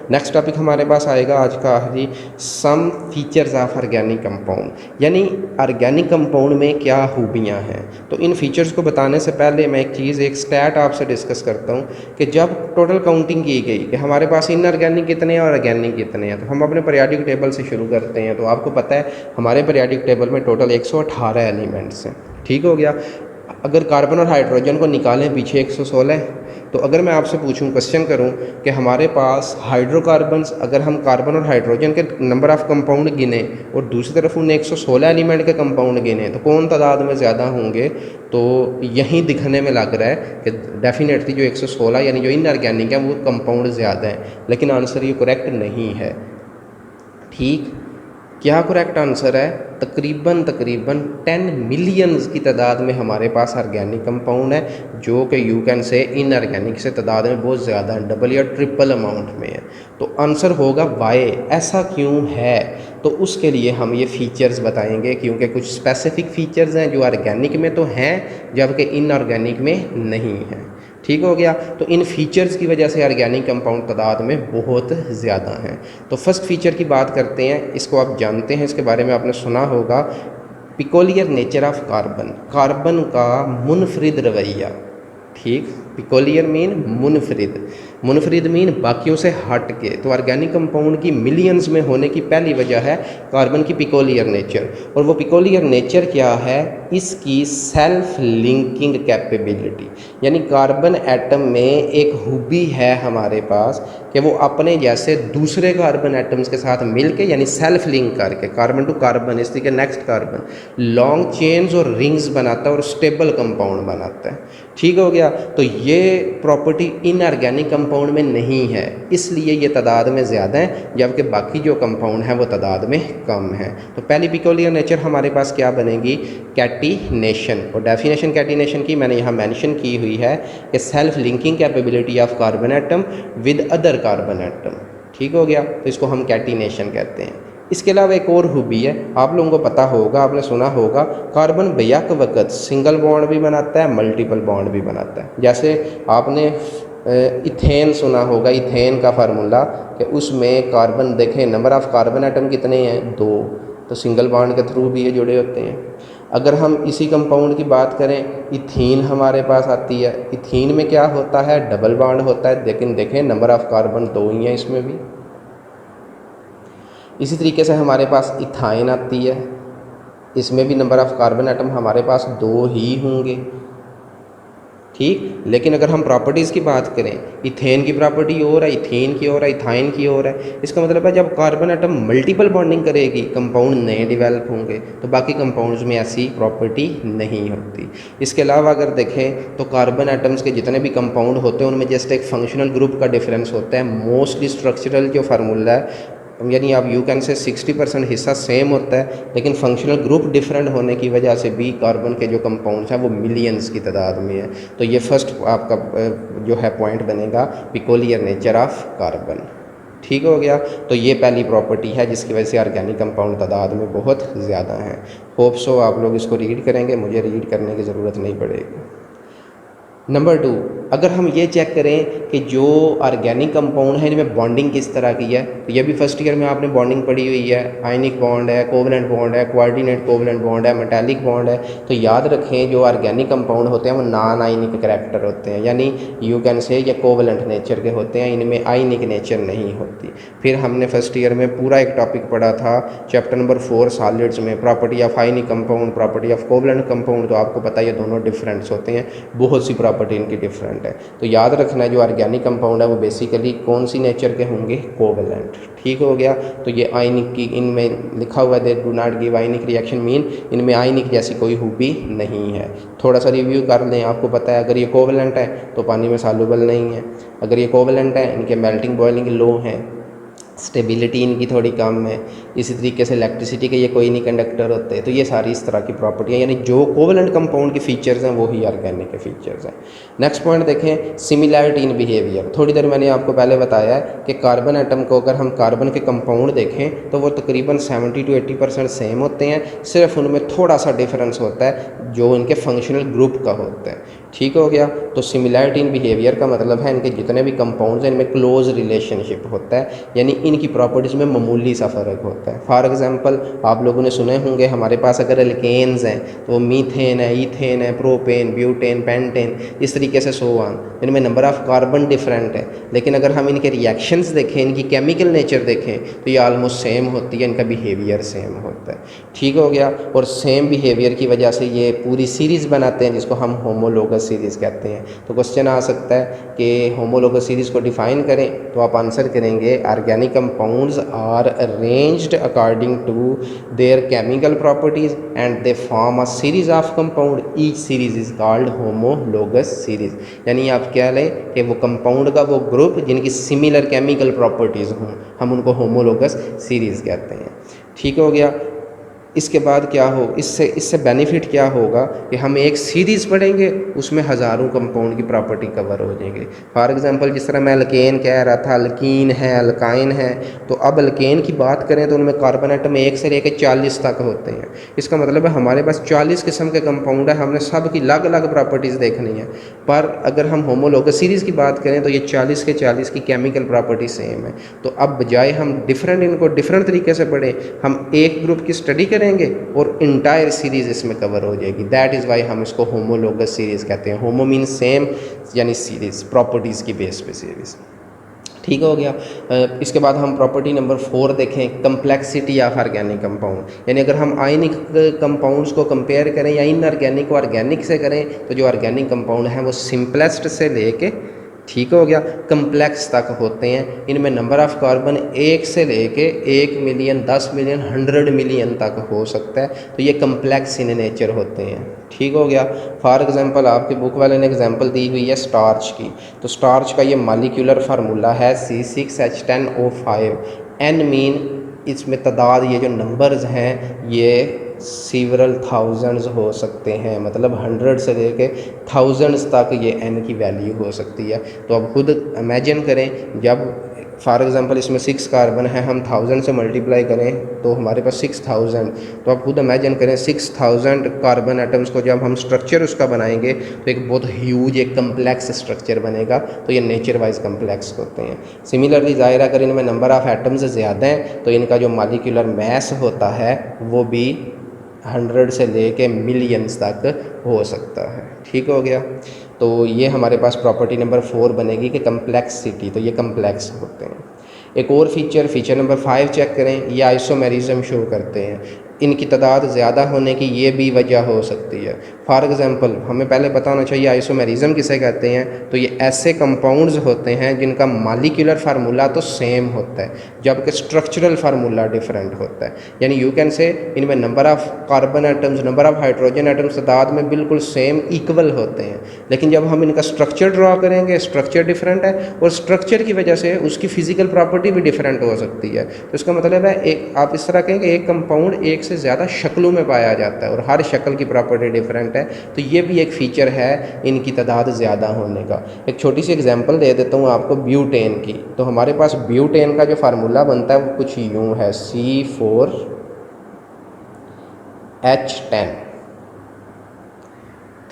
Next topic हमारे पास आएगा आज का जी, some features of organic compound, यानी ऑर्गेनिक कंपाउंड में क्या खूबियाँ हैं। तो इन फीचर्स को बताने से पहले मैं एक स्टैट आपसे डिस्कस करता हूँ कि जब टोटल काउंटिंग की गई कि हमारे पास इनऑर्गेनिक कितने हैं और ऑर्गेनिक कितने हैं, तो हम अपने पीरियोडिक टेबल से शुरू करते हैं। तो आपको पता है हमारे पीरियोडिक टेबल में टोटल 118 एलिमेंट्स हैं। ठीक हो गया। अगर कार्बन और हाइड्रोजन को निकालें पीछे 116। तो अगर मैं आपसे पूछूं, क्वेश्चन करूं कि हमारे पास हाइड्रोकार्बन्स, अगर हम कार्बन और हाइड्रोजन के नंबर ऑफ़ कंपाउंड गिने और दूसरी तरफ उन 116 एलिमेंट के कंपाउंड गिने, तो कौन तादाद में ज़्यादा होंगे? तो यहीं दिखने में लग रहा है कि डेफिनेटली जो 116 यानी जो इनऑर्गेनिक है वो कंपाउंड ज़्यादा हैं, लेकिन आंसर ये करेक्ट नहीं है। ठीक, क्या करेक्ट आंसर है? तकरीबन 10 मिलियंस की तादाद में हमारे पास ऑर्गेनिक कंपाउंड है, जो कि यू कैन से इनऑर्गेनिक से तादाद में बहुत ज़्यादा है, डबल या ट्रिपल अमाउंट में है। तो आंसर होगा वाई। ऐसा क्यों है? तो उसके लिए हम ये फीचर्स बताएंगे, क्योंकि कुछ स्पेसिफिक फीचर्स हैं जो ऑर्गेनिक में तो हैं जबकि इनऑर्गेनिक में नहीं हैं। ठीक हो गया। तो इन फीचर्स की वजह से ऑर्गेनिक कंपाउंड तादाद में बहुत ज़्यादा हैं। तो फर्स्ट फीचर की बात करते हैं, इसको आप जानते हैं, इसके बारे में आपने सुना होगा, पिकोलियर नेचर ऑफ कार्बन, कार्बन का मुनफरिद रवैया। ठीक, पिकोलियर मीन मुनफरिद, मुनफरिद मीन बाकियों से हट के। तो ऑर्गेनिक कंपाउंड की मिलियंस में होने की पहली वजह है कार्बन की पिकोलियर नेचर। और वो पिकोलियर नेचर क्या है? इसकी सेल्फ लिंकिंग कैपेबिलिटी, यानी कार्बन एटम में एक खूबी है हमारे पास कि वो अपने जैसे दूसरे कार्बन एटम्स के साथ मिलके, यानी सेल्फ लिंक करके कार्बन टू कार्बन, इस तरीके नेक्स्ट कार्बन, लॉन्ग चेन्स और रिंग्स बनाता है और स्टेबल कंपाउंड बनाता है। ठीक हो गया। तो ये प्रॉपर्टी इनऑर्गेनिक कंपाउंड में नहीं है, इसलिए ये तादाद में ज़्यादा है, जबकि बाकी जो कंपाउंड हैं वो तादाद में कम है। तो पहली पिकोलियर नेचर हमारे पास क्या बनेगी? कैटिनेशन। और डेफिनेशन कैटिनेशन की मैंने यहाँ मेंशन की हुई है कि self linking capability of carbon atom with other carbon atom. ठीक हो गया। तो इसको हम कैटिनेशन कहते हैं। इसके अलावा एक और खूबी है, आप लोगों को पता होगा, आपने सुना होगा, कार्बन बेयक वक़्त सिंगल बॉन्ड भी बनाता है, मल्टीपल बॉन्ड भी बनाता है। जैसे आपने इथेन सुना होगा, इथेन का फार्मूला कि उसमें कार्बन देखें, नंबर ऑफ़ कार्बन एटम कितने हैं? 2। तो सिंगल बॉन्ड के थ्रू भी ये जुड़े होते हैं। अगर हम इसी कंपाउंड की बात करें, इथीन हमारे पास आती है, इथीन में क्या होता है? डबल बॉन्ड होता है, लेकिन देखें नंबर ऑफ़ कार्बन 2 ही हैं इसमें भी। इसी तरीके से हमारे पास इथाइन आती है, इसमें भी नंबर ऑफ़ कार्बन एटम हमारे पास 2 ही होंगे। ठीक, लेकिन अगर हम प्रॉपर्टीज़ की बात करें, इथेन की प्रॉपर्टी और है, इथेन की और है, इथाइन की और है। इसका मतलब है जब कार्बन एटम मल्टीपल बॉन्डिंग करेगी, कंपाउंड नए डेवलप होंगे, तो बाकी कंपाउंड्स में ऐसी प्रॉपर्टी नहीं होती। इसके अलावा अगर देखें तो कार्बन एटम्स के जितने भी कंपाउंड होते हैं उनमें जस्ट एक फंक्शनल ग्रुप का डिफरेंस होता है। मोस्टली स्ट्रक्चरल जो फार्मूला है, यानी आप यू कैन से 60% हिस्सा सेम होता है, लेकिन फंक्शनल ग्रुप डिफरेंट होने की वजह से भी कार्बन के जो कंपाउंड्स हैं वो मिलियंस की तादाद में है। तो ये फर्स्ट आपका जो है पॉइंट बनेगा, पिकोलियर नेचर ऑफ कार्बन। ठीक हो गया। तो ये पहली प्रॉपर्टी है जिसकी वजह से ऑर्गेनिक कंपाउंड तादाद में बहुत ज़्यादा हैं। होप सो आप लोग इसको रीड करेंगे, मुझे रीड करने की ज़रूरत नहीं पड़ेगी। नंबर 2, अगर हम ये चेक करें कि जो ऑर्गेनिक कंपाउंड है इनमें बॉन्डिंग किस तरह की है, तो ये भी फर्स्ट ईयर में आपने बॉन्डिंग पढ़ी हुई है। आयनिक बॉन्ड है, कोवलेंट बॉन्ड है, कोऑर्डिनेट कोवलेंट बॉन्ड है, मेटालिक बॉन्ड है। तो याद रखें जो ऑर्गेनिक कंपाउंड होते हैं वो नॉन आयनिक करैक्टर होते हैं, यानी यू कैन से ये कोवलेंट नेचर के होते हैं, इनमें आयनिक नेचर नहीं होती। फिर हमने फर्स्ट ईयर में पूरा एक टॉपिक पढ़ा था चैप्टर नंबर 4 सॉलिड्स में, property of ionic compound, property of covalent compound. तो आपको पता है ये दोनों डिफरेंट्स होते हैं, बहुत सी प्रॉपर्टी इनकी डिफरेंट है। तो याद रखना है जो ऑर्गेनिक कंपाउंड है वो बेसिकली कौन सी नेचर के होंगे? कोवलेंट। ठीक हो गया। तो ये आयनिक की, इनमें लिखा हुआ है they do not give ionic reaction, mean इनमें आयनिक जैसी कोई खूबी नहीं है। थोड़ा सा रिव्यू कर लें, आपको पता है अगर ये कोवलेंट है तो पानी में सॉल्युबल नहीं है, अगर ये कोवलेंट है इनके मेल्टिंग बॉइलिंग लो है, स्टेबिलिटी इनकी थोड़ी कम है, इसी तरीके से इलेक्ट्रिसिटी के ये कोई नहीं कंडक्टर होते। तो ये सारी इस तरह की प्रॉपर्टियाँ, यानी जो कोवलेंट कंपाउंड के फीचर्स हैं वो ही ऑर्गेनिक के फीचर्स हैं। नेक्स्ट पॉइंट देखें, सिमिलैरिटी इन बिहेवियर। थोड़ी देर मैंने आपको पहले बताया है कि कार्बन एटम को अगर हम कार्बन के कंपाउंड देखें तो वो तकरीबन 70 to 80% सेम होते हैं, सिर्फ उनमें थोड़ा सा डिफरेंस होता है जो इनके फंक्शनल ग्रुप का होता है। ठीक हो गया। तो सिमिलैरिटी इन बिहेवियर का मतलब है इनके जितने भी कंपाउंड्स हैं इनमें क्लोज रिलेशनशिप होता है, यानी इनकी प्रॉपर्टीज़ में मामूली सा फ़र्क होता है। फॉर एग्जांपल आप लोगों ने सुने होंगे हमारे पास अगर एल्केन्स हैं तो मीथेन है, ईथेन है, प्रोपेन, ब्यूटेन, पेंटेन, इस तरीके से सो ऑन, इनमें नंबर ऑफ़ कार्बन डिफरेंट है, लेकिन अगर हम इनके रिएक्शंस देखें, इनकी केमिकल नेचर देखें तो ये ऑलमोस्ट सेम होती है, इनका बिहेवियर सेम होता है। ठीक हो गया। और सेम बिहेवियर की वजह से ये पूरी सीरीज़ बनाते हैं जिसको हम होमोलोगस सीरीज़ कहते हैं। तो क्वेश्चन आ सकता है कि होमोलोगस सीरीज़ को डिफ़ाइन करें, तो आप आंसर करेंगे organic compounds are arranged according to their chemical properties and they form a series of compound, each series is called homologous series. यानी आप क्या लें कि वो कंपाउंड का वो ग्रुप जिनकी सिमिलर केमिकल प्रॉपर्टीज़ हों, हम उनको होमोलोगस सीरीज़ कहते हैं। ठीक हो गया। इसके बाद क्या हो, इससे बेनिफिट क्या होगा कि हम एक सीरीज़ पढ़ेंगे उसमें हज़ारों कंपाउंड की प्रॉपर्टी कवर हो जाएंगे। फॉर एग्जांपल जिस तरह मैं अल्केन कह रहा था, अल्कीन है, अल्काइन है, तो अब अल्केन की बात करें तो उनमें कार्बन एटम 1 से लेकर 40 तक होते हैं। इसका मतलब है हमारे पास 40 किस्म के कंपाउंड है, हमने सब की अलग अलग प्रॉपर्टीज़ देखनी है। पर अगर हम होमोलोगस सीरीज़ की बात करें तो ये 40 के 40 की केमिकल प्रॉपर्टी सेम है। तो अब बजाय हम इनको डिफरेंट तरीके से पढ़ें, हम एक ग्रुप की स्टडी करेंगे और इंटायर सीरीज़ इसमें कवर हो जाएगी। दैट इज़ वाई हम इसको होमोलोगस सीरीज़ कहते हैं। होमो मीन सेम, यानी सीरीज़, प्रॉपर्टीज़ की बेस पे सीरीज़। ठीक हो गया। इसके बाद हम प्रॉपर्टी नंबर 4 देखें, कम्प्लेक्सिटी ऑफ ऑर्गेनिक कंपाउंड। यानी अगर हम आयनिक कंपाउंड्स को कंपेयर करें या इनऑर्गेनिक को ऑर्गेनिक से करें, तो जो ऑर्गेनिक कंपाउंड हैं वो सिंपलेस्ट से लेके, ठीक हो गया, कम्प्लेक्स तक होते हैं। इनमें नंबर ऑफ़ कार्बन 1 से लेके 1 मिलियन, 10 मिलियन, 100 मिलियन तक हो सकता है। तो ये कम्प्लेक्स इन नेचर होते हैं। ठीक हो गया। फॉर एग्जांपल आपके बुक वाले ने एग्जांपल दी हुई है स्टार्च की, तो स्टार्च का ये मॉलिक्यूलर फार्मूला है C6H10O5। एन मीन इसमें तादाद, ये जो नंबर्स हैं ये सीवरल थाउजेंड्स हो सकते हैं, मतलब 100 से लेके थाउजेंड्स तक ये एन की वैल्यू हो सकती है। तो अब खुद इमेजिन करें, जब फॉर एग्जांपल इसमें 6 कार्बन है, हम 1000 से मल्टीप्लाई करें तो हमारे पास 6000। तो आप खुद इमेजिन करें 6000 कार्बन एटम्स को जब हम स्ट्रक्चर उसका बनाएंगे तो एक बहुत ह्यूज, एक कम्प्लेक्स स्ट्रक्चर बनेगा। तो ये नेचर वाइज कम्प्लेक्स होते हैं। सिमिलरली ज़ाहिर अगर इनमें नंबर ऑफ़ एटम्स ज़्यादा हैं तो इनका जो मॉलिक्यूलर मैस होता है वो भी 100 से लेके मिलियंस तक हो सकता है। ठीक हो गया। तो ये हमारे पास प्रॉपर्टी नंबर 4 बनेगी कि कम्प्लेक्सिटी, तो ये कम्प्लेक्स होते हैं। एक और फीचर नंबर 5 चेक करें, ये आइसोमेरिज्म शो करते हैं। इनकी तादाद ज़्यादा होने की ये भी वजह हो सकती है। फॉर एग्जांपल हमें पहले पता होना चाहिए आइसोमेरिज्म किसे कहते हैं। तो ये ऐसे कंपाउंड्स होते हैं जिनका मॉलिक्यूलर फार्मूला तो सेम होता है जबकि स्ट्रक्चरल फार्मूला डिफरेंट होता है। यानी यू कैन से इनमें number of carbon atoms, number of hydrogen atoms तादाद में बिल्कुल सेम, इक्वल होते हैं, लेकिन जब हम इनका स्ट्रक्चर ड्रॉ करेंगे स्ट्रक्चर डिफरेंट है और स्ट्रक्चर की वजह से उसकी फिजिकल प्रॉपर्टी भी डिफरेंट हो सकती है। तो इसका मतलब है एक, आप इस तरह कहें कि एक कंपाउंड एक से ज़्यादा शक्लों में पाया जाता है और हर शक्ल की प्रॉपर्टी डिफरेंट है। तो ये भी एक फ़ीचर है इनकी तादाद ज़्यादा होने का। एक छोटी सी एग्जांपल दे देता हूँ आपको ब्यूटेन की। तो हमारे पास ब्यूटेन का जो फार्मूला बनता है वो कुछ यूँ है, C4H10।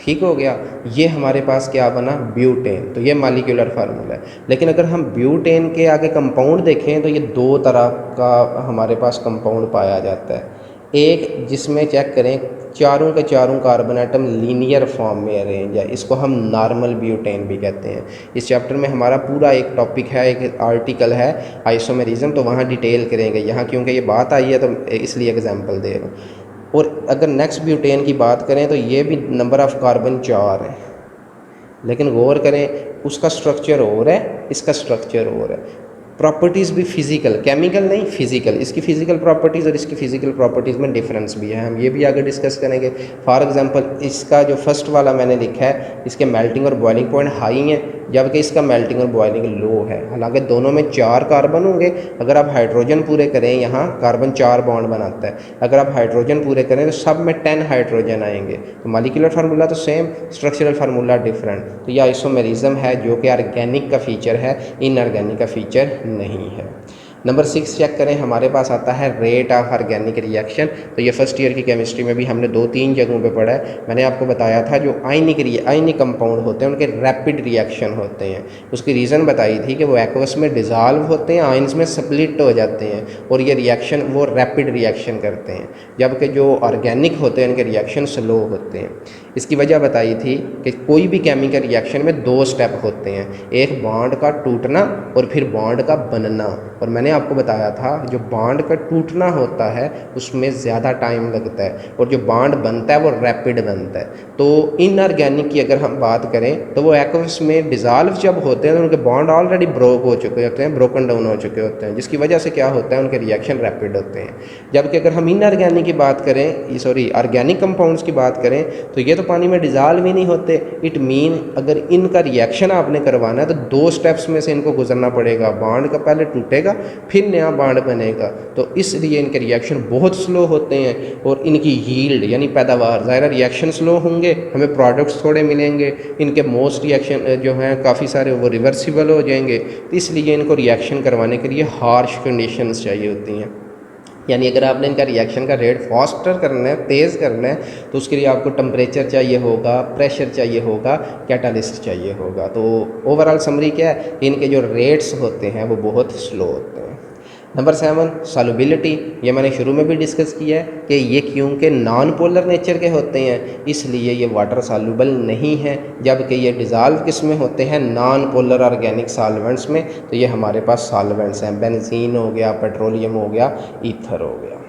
ठीक हो गया। ये हमारे पास क्या बना, ब्यूटेन। तो ये मॉलिक्यूलर फार्मूला है। लेकिन अगर हम ब्यूटेन के आगे कंपाउंड देखें तो ये 2 तरह का हमारे पास कंपाउंड पाया जाता है। एक जिसमें चेक करें चारों के चारों कार्बन आइटम लीनियर फॉर्म में अरेंज है, इसको हम नॉर्मल ब्यूटेन भी कहते हैं। इस चैप्टर में हमारा पूरा एक टॉपिक है, एक आर्टिकल है आइसोमेरिज्म, तो वहाँ डिटेल करेंगे। यहाँ क्योंकि ये बात आई है तो इसलिए एग्जांपल दे रहा हूँ। और अगर नेक्स्ट ब्यूटेन की बात करें तो ये भी नंबर ऑफ़ कार्बन 4 है, लेकिन गौर करें उसका स्ट्रक्चर और है, इसका स्ट्रक्चर और है। प्रॉपर्टीज़ भी फिज़िकल, केमिकल नहीं, फिज़िकल, इसकी फ़िज़िकल प्रॉपर्टीज़ और इसकी फ़िज़िकल प्रॉपर्टीज़ में डिफरेंस भी है, हम ये भी आगे डिस्कस करेंगे। फॉर एग्जांपल इसका जो फर्स्ट वाला मैंने लिखा है, इसके मेल्टिंग और बॉइलिंग पॉइंट हाई हैं जबकि इसका मेल्टिंग और बॉइलिंग लो है। हालांकि दोनों में 4 कार्बन होंगे। अगर आप हाइड्रोजन पूरे करें, यहाँ कार्बन 4 बॉन्ड बनाता है, अगर आप हाइड्रोजन पूरे करें तो सब में 10 हाइड्रोजन आएंगे। तो मॉलिक्यूलर फार्मूला तो सेम, स्ट्रक्चरल फार्मूला डिफरेंट। तो यह आइसोमेरिज्म है जो कि ऑर्गेनिक का फ़ीचर है, इनऑर्गेनिक का फ़ीचर नहीं है। नंबर 6 चेक करें, हमारे पास आता है रेट ऑफ ऑर्गेनिक रिएक्शन। तो ये फर्स्ट ईयर की केमिस्ट्री में भी हमने 2-3 जगहों पे पढ़ा है। मैंने आपको बताया था जो आयनिक कंपाउंड होते हैं उनके रैपिड रिएक्शन होते हैं। उसकी रीज़न बताई थी कि वो एक्वस में डिज़ाल्व होते हैं, आयंस में स्प्लिट हो जाते हैं और ये रिएक्शन वो रैपिड रिएक्शन करते हैं, जबकि जो ऑर्गेनिक होते हैं उनके रिएक्शन स्लो होते हैं। इसकी वजह बताई थी कि कोई भी केमिकल रिएक्शन में 2 स्टेप होते हैं, एक बॉन्ड का टूटना और फिर बॉन्ड का बनना। और मैंने आपको बताया था जो बॉन्ड का टूटना होता है उसमें ज़्यादा टाइम लगता है और जो बॉन्ड बनता है वो रैपिड बनता है। तो इनऑर्गेनिक की अगर हम बात करें तो वो एक्वस में डिज़ाल्व जब होते हैं तो उनके बॉन्ड ऑलरेडी ब्रोक हो चुके होते हैं, ब्रोकन डाउन हो चुके होते हैं, जिसकी वजह से क्या होता है उनके रिएक्शन रैपिड होते हैं। जबकि अगर हम इनऑर्गेनिक की बात करें, सॉरी ऑर्गेनिक कंपाउंड्स की बात करें, तो ये तो पानी में डिज़ाल्व ही नहीं होते। इट मीन अगर इनका रिएक्शन आपने करवाना है तो 2 स्टेप्स में से इनको गुजरना पड़ेगा। बॉन्ड का पहले टूटेगा फिर नया बॉन्ड बनेगा, तो इसलिए इनके रिएक्शन बहुत स्लो होते हैं और इनकी यील्ड यानी पैदावार, ज़ाहिर रिएक्शन स्लो होंगे, हमें प्रोडक्ट्स थोड़े मिलेंगे, इनके मोस्ट रिएक्शन जो हैं काफ़ी सारे वो रिवर्सिबल हो जाएंगे। तो इसलिए इनको रिएक्शन करवाने के लिए हार्श कंडीशंस चाहिए होती हैं। यानी अगर आपने इनका रिएक्शन का रेट फास्टर करना है, तेज़ करना है, तो उसके लिए आपको टेम्परेचर चाहिए होगा, प्रेशर चाहिए होगा, कैटालिस्ट चाहिए होगा। तो ओवरऑल समरी क्या है, इनके जो रेट्स होते हैं वो बहुत स्लो होते हैं। Number 7 solubility. ये मैंने शुरू में भी डिस्कस किया है कि ये क्योंकि नॉन पोलर नेचर के होते हैं इसलिए ये वाटर सॉल्युबल नहीं है, जबकि ये डिज़ाल्व किस में होते हैं, नॉन पोलर ऑर्गेनिक सॉल्वेंट्स में। तो ये हमारे पास सॉल्वेंट्स हैं, बेंजीन हो गया, पेट्रोलियम हो गया, ईथर हो गया।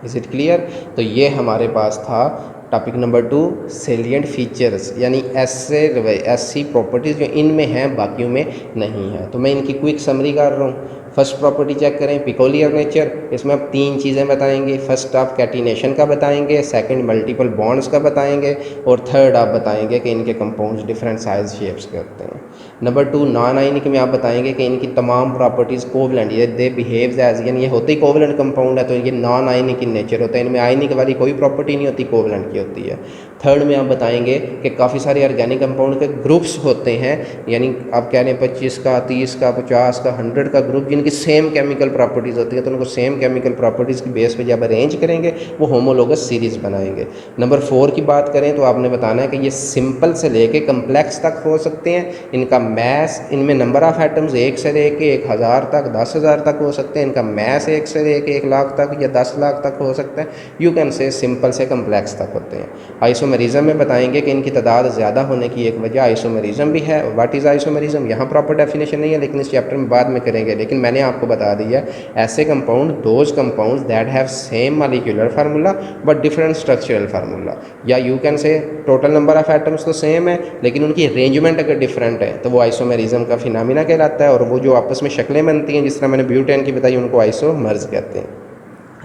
Is it clear? तो ये हमारे पास था टॉपिक नंबर 2 सेलिएंट फीचर्स, यानी ऐसी प्रॉपर्टीज़ जो इनमें हैं बाकियों में नहीं है। तो मैं इनकी क्विक समरी कर रहा हूँ। फर्स्ट प्रॉपर्टी चेक करें, पिकोलियर नेचर। इसमें आप 3 चीज़ें बताएंगे। फर्स्ट आप कैटिनेशन का बताएंगे, सेकंड मल्टीपल बॉन्ड्स का बताएंगे और थर्ड आप बताएंगे कि इनके कंपाउंड्स डिफरेंट साइज शेप्स के होते हैं। नंबर 2 नॉन आयनिक में आप बताएंगे कि इनकी तमाम प्रॉपर्टीज़ कोवलेंट, ये दे बिहेव्स एज, यानी ये होते ही कोवलेंट कंपाउंड है तो ये नॉन आयनिक इन नेचर होता है, इनमें आयनिक वाली कोई प्रॉपर्टी नहीं होती, कोवलेंट की होती है। थर्ड में आप बताएंगे कि काफ़ी सारे ऑर्गेनिक कंपाउंड के ग्रुप्स होते हैं, यानी आप कह रहे हैं 25 का, 30 का, 50 का, 100 का ग्रुप जिनकी सेम केमिकल प्रॉपर्टीज़ होती है, तो उनको सेम केमिकल प्रॉपर्टीज़ की बेस पे जब अरेंज करेंगे वो होमोलोगस सीरीज़ बनाएंगे। नंबर 4 की बात करें तो आपने बताना है कि ये सिंपल से लेके कम्प्लेक्स तक हो सकते हैं। इनका मैस, इनमें नंबर ऑफ़ एटम्स 1 से लेके 1000 तक, 10,000 तक हो सकते हैं। इनका मैस 1 से लेके 1 लाख तक या 10 लाख तक हो सकता है। यू कैन से सिंपल से कम्प्लेक्स तक होते हैं। आइसोमेरिज्म में बताएंगे कि इनकी तादाद ज़्यादा होने की एक वजह आइसोमेरिज्म भी है। व्हाट इज़ आइसोमेरिज्म, यहाँ प्रॉपर डेफिनेशन नहीं है लेकिन इस चैप्टर में बाद में करेंगे। लेकिन मैंने आपको बता दिया ऐसे compound, those compounds that have same molecular formula but different structural formula, या you can say total number of atoms तो सेम है लेकिन उनकी अरेंजमेंट अगर डिफरेंट है तो वो आइसोमेरिज्म का फिनोमिना कहलाता है। और वो जो आपस में शक्लें बनती हैं जिस तरह मैंने ब्यूटेन की बताई उनको आइसोमर्स कहते हैं।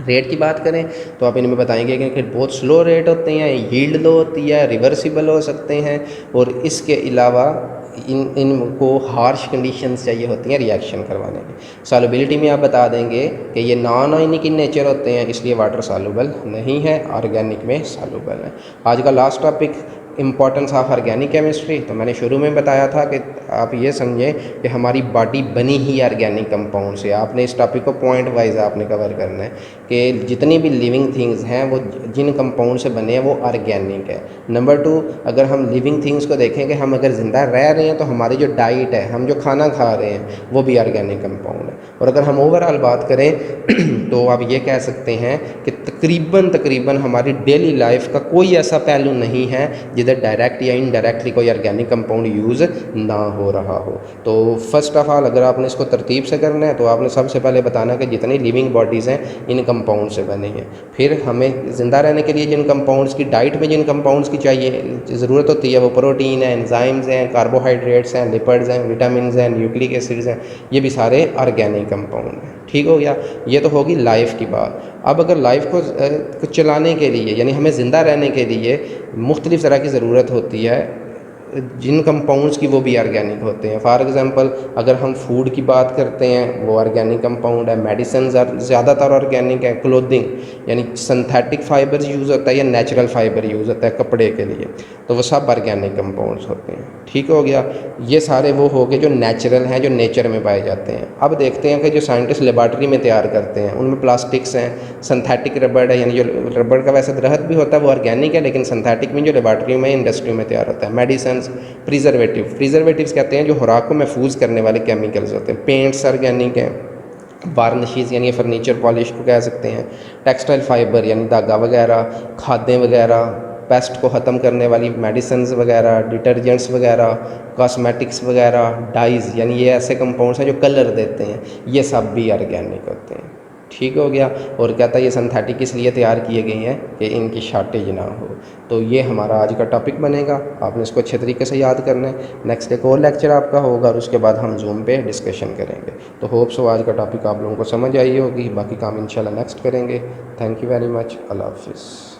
रेट की बात करें तो आप इनमें बताएंगे कि बहुत स्लो रेट होते हैं, यील्ड लो होती है, रिवर्सिबल हो सकते हैं और इसके अलावा इनको हार्श कंडीशंस चाहिए होती हैं रिएक्शन करवाने की। सॉल्युबिलिटी में आप बता देंगे कि ये नॉन आयनिक इन नेचर होते हैं इसलिए वाटर सॉल्युबल नहीं है, ऑर्गेनिक में सॉल्युबल है। आज का last topic importance of organic chemistry. तो मैंने शुरू में बताया था कि आप ये समझें कि हमारी बॉडी बनी ही ऑर्गेनिक कंपाउंड से। आपने इस टॉपिक को पॉइंट वाइज आपने कवर करना है कि जितनी भी लिविंग थिंग्स हैं वो जिन कंपाउंड से बने हैं वो ऑर्गेनिक है। नंबर 2 अगर हम लिविंग थिंग्स को देखें कि हम अगर ज़िंदा रह रहे हैं तो हमारी जो डाइट है, हम जो खाना खा रहे हैं वो भी ऑर्गेनिक कंपाउंड है। और अगर हम ओवरऑल बात करें तो आप ये कह सकते हैं कि तकरीबन हमारी डेली लाइफ का कोई ऐसा पहलू नहीं है जिधर डायरेक्ट या इनडायरेक्टली कोई ऑर्गेनिक कंपाउंड यूज़ ना हो रहा हो। तो फर्स्ट ऑफ ऑल अगर आपने इसको तरतीब से करना है तो आपने सबसे पहले बताना कि जितनी लिविंग बॉडीज़ हैं इन कंपाउंड से बनी हैं। फिर हमें ज़िंदा रहने के लिए जिन कंपाउंड्स की डाइट में जिन कंपाउंड्स की चाहिए ज़रूरत होती है वो प्रोटीन है, एंजाइम्स हैं, कार्बोहाइड्रेट्स हैं, लिपिड्स हैं, विटामिन हैं, न्यूक्लिक एसिड्स हैं, ये भी सारे ऑर्गेनिक कंपाउंड हैं। ठीक हो गया, ये तो होगी लाइफ की बात। अब अगर लाइफ को चलाने के लिए यानी हमें ज़िंदा रहने के लिए मुख्तलिफ़ तरह की ज़रूरत होती है जिन कंपाउंड्स की वो भी ऑर्गेनिक होते हैं। फॉर एग्जांपल अगर हम फूड की बात करते हैं वो ऑर्गेनिक कंपाउंड है, मेडिसिन ज़्यादातर ऑर्गेनिक है, क्लोथिंग यानी सिंथेटिक फाइबर यूज़ होता है या नेचुरल फाइबर यूज़ होता है कपड़े के लिए, तो वो सब ऑर्गेनिक कंपाउंड्स होते हैं। ठीक हो गया, ये सारे वो हो गए जो नेचुरल हैं, जो नेचर में पाए जाते हैं। अब देखते हैं कि जो साइंटिस्ट लेबॉर्ट्री में तैयार करते हैं उनमें प्लास्टिक्स हैं, सिंथेटिक रबड़ है, यानी जो रबड़ का वैसे दरख्त भी होता है वो ऑर्गेनिक है, लेकिन सिंथेटिक में जो लेबॉर्ट्री में इंडस्ट्री में तैयार होता है। मेडिसिन, प्रिजर्वेटिव्स कहते हैं जो खुराक को महफूज करने वाले केमिकल्स होते हैं। पेंट्स ऑर्गेनिक हैं, वार्निशीज़ यानी फर्नीचर पॉलिश को कह सकते हैं, टेक्सटाइल फाइबर यानी धागा वगैरह, खादें वगैरह, पेस्ट को ख़त्म करने वाली मेडिसिन वगैरह, डिटर्जेंट्स वगैरह, कॉस्मेटिक्स वगैरह, डाइज़ यानी ये ऐसे कंपाउंड्स हैं जो कलर देते हैं, ये सब भी ऑर्गेनिक होते हैं। ठीक हो गया। और कहता है ये सिंथेटिक इसलिए तैयार किए गए हैं कि इनकी शॉर्टेज ना हो। तो ये हमारा आज का टॉपिक बनेगा, आपने इसको अच्छे तरीके से याद करना है। नेक्स्ट एक और लेक्चर आपका होगा और उसके बाद हम जूम पे डिस्कशन करेंगे। तो होप सो आज का टॉपिक आप लोगों को समझ आई होगी, बाकी काम इंशाल्लाह नेक्स्ट करेंगे। थैंक यू वेरी मच, अल्लाह हाफिज़।